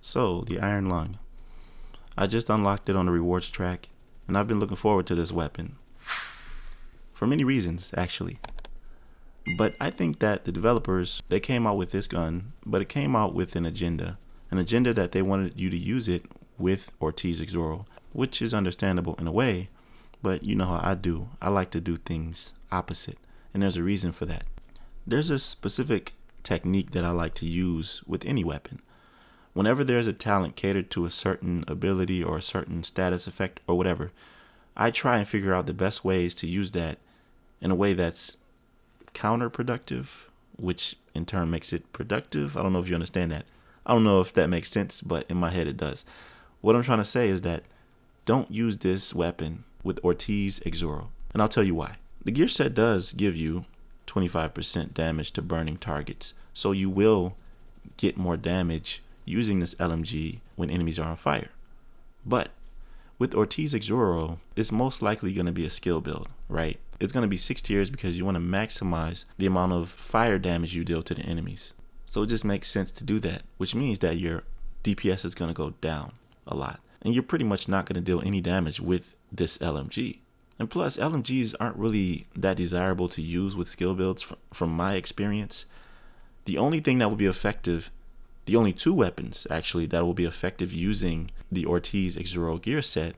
So, the Iron Lung. I just unlocked it on the rewards track, and I've been looking forward to this weapon. For many reasons, actually. But I think that the developers, they came out with this gun, but it came out with an agenda. An agenda that they wanted you to use it with 𝐤𝐤𝐳𝐽, which is understandable in a way, but you know how I do. I like to do things opposite, and there's a reason for that. There's a specific technique that I like to use with any weapon. Whenever there's a talent catered to a certain ability or a certain status effect or whatever, I try and figure out the best ways to use that in a way that's counterproductive, which in turn makes it productive. I don't know if you understand that. I don't know if that makes sense, but in my head it does. What I'm trying to say is that don't use this weapon with 𝐤𝐤𝐳𝐽, and I'll tell you why. The gear set does give you 25% damage to burning targets, so you will get more damage using this LMG when enemies are on fire. But with 𝐤𝐤𝐳𝐽, it's most likely going to be a skill build, right? It's going to be 6 tiers because you want to maximize the amount of fire damage you deal to the enemies. So it just makes sense to do that, which means that your DPS is going to go down a lot. And you're pretty much not going to deal any damage with this LMG. And plus, LMGs aren't really that desirable to use with skill builds from my experience. The only thing that will be effective, the only two weapons actually that will be effective using the 𝐤𝐤𝐳𝐽 gear set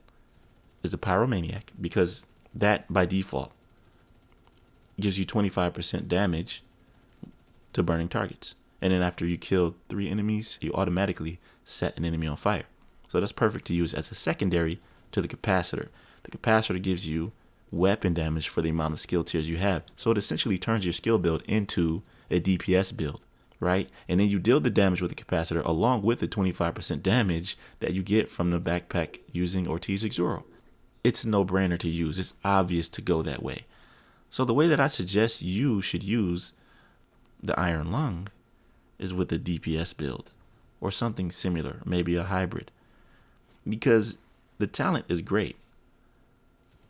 is the Pyromaniac, because that by default gives you 25% damage to burning targets. And then after you kill 3 enemies, you automatically set an enemy on fire. So that's perfect to use as a secondary to the capacitor. The capacitor gives you weapon damage for the amount of skill tiers you have. So it essentially turns your skill build into a DPS build, right? And then you deal the damage with the capacitor along with the 25% damage that you get from the backpack using 𝐤𝐤𝐳𝐽. It's a no-brainer to use. It's obvious to go that way. So the way that I suggest you should use the Iron Lung is with a DPS build or something similar, maybe a hybrid, because the talent is great.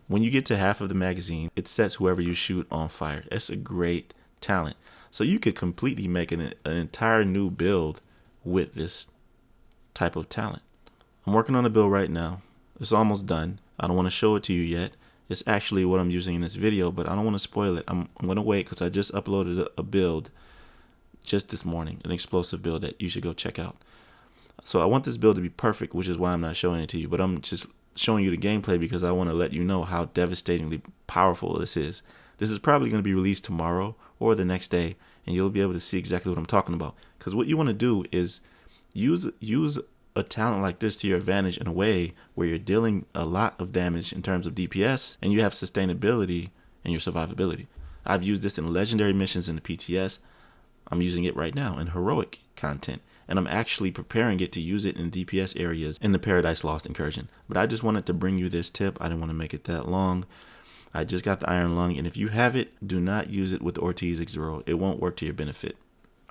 When you get to half of the magazine, it sets whoever you shoot on fire. It's a great talent. So you could completely make an entire new build with this type of talent. I'm working on a build right now. It's almost done. I don't want to show it to you yet. It's actually what I'm using in this video, but I don't want to spoil it. I'm going to wait because I just uploaded a build just this morning, an explosive build that you should go check out. So I want this build to be perfect, which is why I'm not showing it to you, but I'm just showing you the gameplay because I want to let you know how devastatingly powerful this is. This is probably going to be released tomorrow or the next day, and you'll be able to see exactly what I'm talking about. Because what you want to do is use a talent like this to your advantage in a way where you're dealing a lot of damage in terms of DPS, and you have sustainability and your survivability. I've used this in legendary missions in the PTS. I'm using it right now in heroic content, and I'm actually preparing it to use it in DPS areas in the Paradise Lost incursion. But I just wanted to bring you this tip. I didn't want to make it that long. I just got the Iron Lung, and if you have it, do not use it with 𝐤𝐤𝐳𝐽. It won't work to your benefit.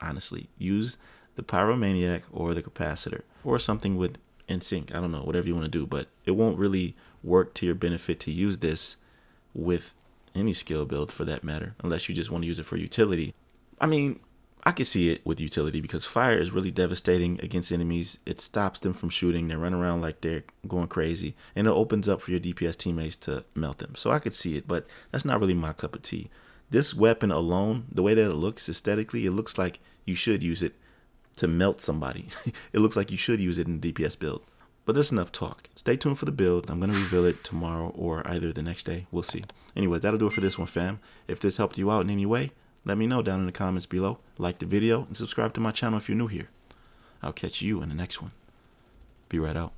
Honestly, use the Pyromaniac or the capacitor or something with NSYNC. I don't know, whatever you want to do, but it won't really work to your benefit to use this with any skill build for that matter, unless you just want to use it for utility. I mean, I can see it with utility because fire is really devastating against enemies. It stops them from shooting. They run around like they're going crazy, and it opens up for your DPS teammates to melt them. So I could see it, but that's not really my cup of tea. This weapon alone, the way that it looks aesthetically, it looks like you should use it to melt somebody. It looks like you should use it in the DPS build. But that's enough talk. Stay tuned for the build. I'm going to reveal it tomorrow or either the next day. We'll see. Anyways, that'll do it for this one, fam. If this helped you out in any way, let me know down in the comments below. Like the video and subscribe to my channel if you're new here. I'll catch you in the next one. Be right out.